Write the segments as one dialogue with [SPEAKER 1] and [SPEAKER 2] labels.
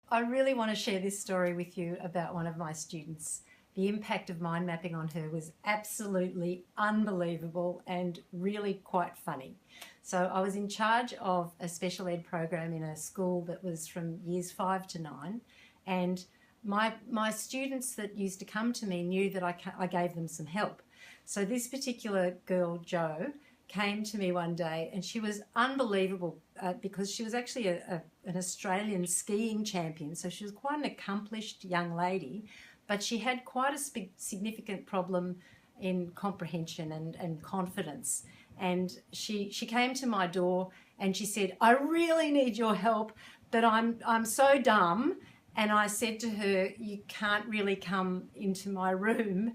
[SPEAKER 1] I really want to share this story with you about one of my students. The impact of mind mapping on her was absolutely unbelievable and really quite funny. So I was in charge of a special ed program in a school that was from years 5 to 9, and my students that used to come to me knew that I gave them some help. So this particular girl, Jo, came to me one day and she was unbelievable because she was actually an Australian skiing champion. So she was quite an accomplished young lady, but she had quite a significant problem in comprehension and confidence. And she came to my door and she said, "I really need your help, but I'm so dumb." And I said to her, "You can't really come into my room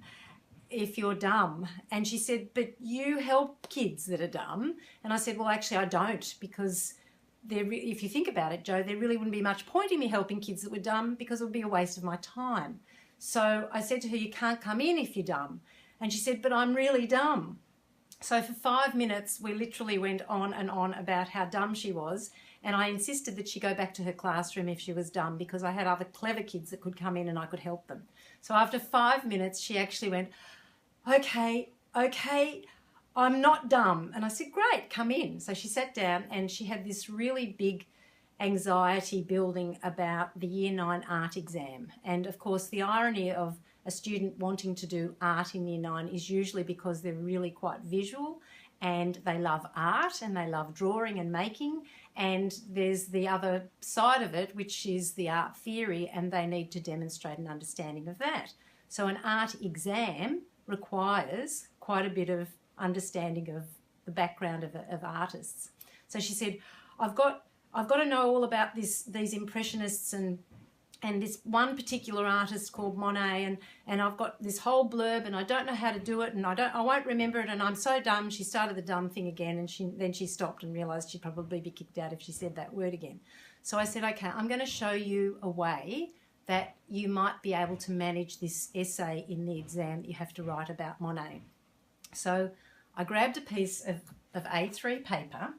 [SPEAKER 1] if you're dumb." And she said, "But you help kids that are dumb." And I said, "Well, actually I don't, because if you think about it, Jo, there really wouldn't be much point in me helping kids that were dumb because it would be a waste of my time." So I said to her, "You can't come in if you're dumb." And she said, "But I'm really dumb." So for 5 minutes, we literally went on and on about how dumb she was. And I insisted that she go back to her classroom if she was dumb, because I had other clever kids that could come in and I could help them. So after 5 minutes, she actually went, okay, I'm not dumb." And I said, "Great, come in." So she sat down and she had this really big anxiety building about the Year 9 art exam. And of course, the irony of a student wanting to do art in Year 9 is usually because they're really quite visual and they love art and they love drawing and making. And there's the other side of it, which is the art theory, and they need to demonstrate an understanding of that. So an art exam requires quite a bit of understanding of the background of artists. So she said, I've got to know all about these impressionists and this one particular artist called Monet, and I've got this whole blurb and I don't know how to do it, and I won't remember it, and I'm so dumb." She started the dumb thing again, and then she stopped and realised she'd probably be kicked out if she said that word again. So I said, "Okay, I'm going to show you a way that you might be able to manage this essay in the exam that you have to write about Monet." So I grabbed a piece of A3 paper,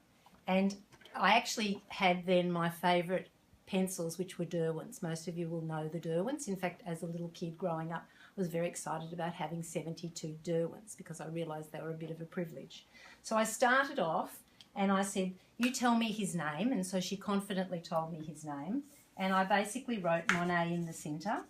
[SPEAKER 1] and I actually had then my favourite pencils, which were Derwents. Most of you will know the Derwents. In fact, as a little kid growing up, I was very excited about having 72 Derwents because I realised they were a bit of a privilege. So I started off and I said, "You tell me his name." And so she confidently told me his name. And I basically wrote Monet in the centre.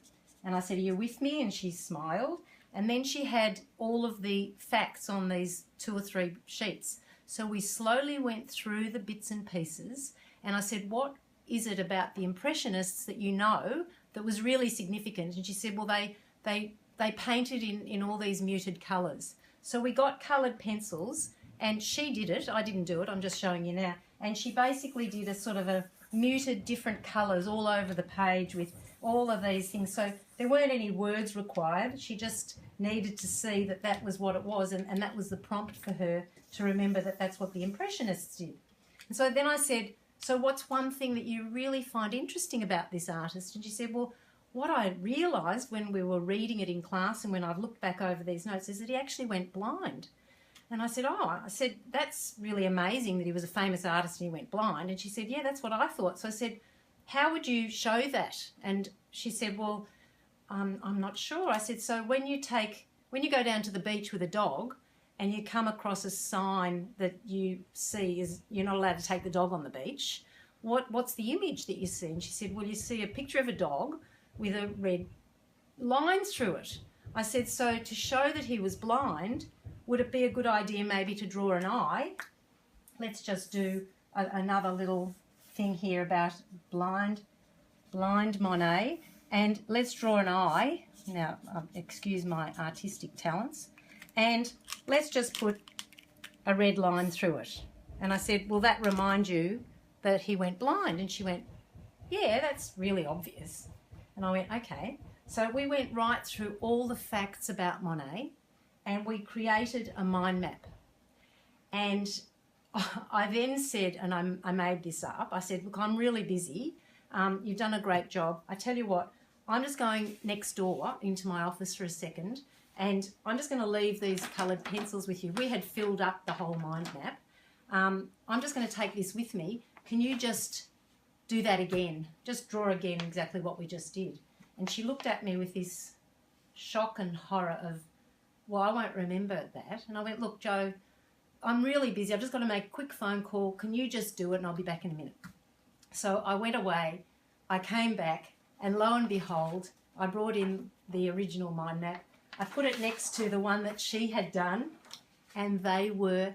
[SPEAKER 1] And I said, "Are you with me?" And she smiled. And then she had all of the facts on these 2 or 3 sheets. So we slowly went through the bits and pieces. And I said, "What is it about the Impressionists that you know that was really significant?" And she said, "Well, they painted in all these muted colours." So we got coloured pencils, and she did it. I didn't do it. I'm just showing you now. And she basically did a sort of a muted different colours all over the page with all of these things. So there weren't any words required. She just needed to see that that was what it was, and that was the prompt for her to remember that that's what the Impressionists did. And so then I said, "So what's one thing that you really find interesting about this artist?" And she said, "Well, what I realised when we were reading it in class and when I've looked back over these notes is that he actually went blind." And I said, "Oh," I said, "that's really amazing that he was a famous artist and he went blind." And she said, "Yeah, that's what I thought." So I said, "How would you show that?" And she said, "Well, I'm not sure." I said, "So when you go down to the beach with a dog and you come across a sign that you see is you're not allowed to take the dog on the beach, what's the image that you see?" And she said, "Well, you see a picture of a dog with a red line through it." I said, "So to show that he was blind, would it be a good idea maybe to draw an eye?" Let's just do another little thing here about blind Monet, and let's draw an eye. Now, excuse my artistic talents. And let's just put a red line through it. And I said, "Will that remind you that he went blind?" And she went, "Yeah, that's really obvious." And I went, "Okay." So we went right through all the facts about Monet and we created a mind map. And I then said, and I made this up, I said, "Look, I'm really busy. You've done a great job. I tell you what, I'm just going next door into my office for a second, and I'm just going to leave these coloured pencils with you." We had filled up the whole mind map. "I'm just going to take this with me. Can you just do that again. Just draw again exactly what we just did. And she looked at me with this shock and horror of, well, I won't remember that. And I went, look, Jo, I'm really busy. I've just got to make a quick phone call. Can you just do it? And I'll be back in a minute. So I went away. I came back, and lo and behold, I brought in the original mind map. I put it next to the one that she had done, and they were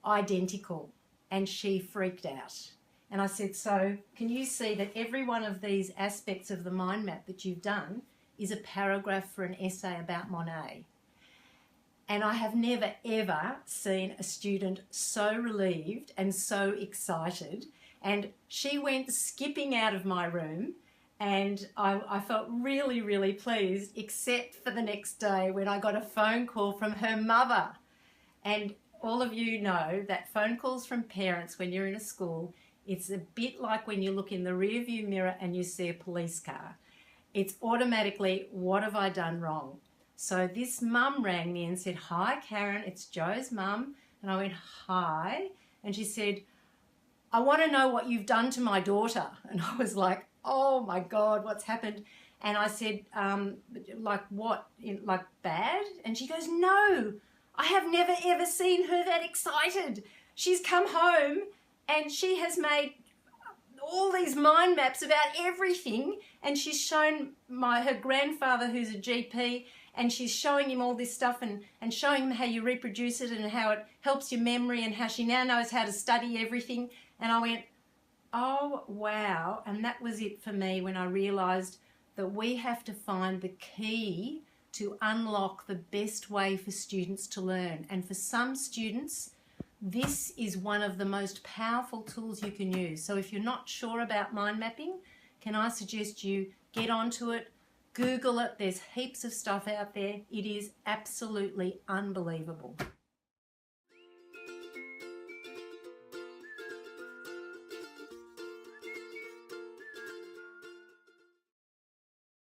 [SPEAKER 1] identical. And she freaked out. And I said, so can you see that every one of these aspects of the mind map that you've done is a paragraph for an essay about Monet? And I have never, ever seen a student so relieved and so excited. And she went skipping out of my room, and I felt really, really pleased, except for the next day when I got a phone call from her mother. And all of you know that phone calls from parents when you're in a school, it's a bit like when you look in the rearview mirror and you see a police car. It's automatically, what have I done wrong? So this mum rang me and said, hi, Karen, it's Jo's mum. And I went, hi. And she said, I want to know what you've done to my daughter. And I was like, oh my God, what's happened? And I said, like what, like bad? And she goes, no, I have never ever seen her that excited. She's come home and she has made all these mind maps about everything, and she's shown her grandfather, who's a GP, and she's showing him all this stuff and showing him how you reproduce it and how it helps your memory and how she now knows how to study everything. And I went, oh, wow. And that was it for me when I realised that we have to find the key to unlock the best way for students to learn. And for some students, this is one of the most powerful tools you can use. So if you're not sure about mind mapping, can I suggest you get onto it, Google it. There's heaps of stuff out there. It is absolutely unbelievable.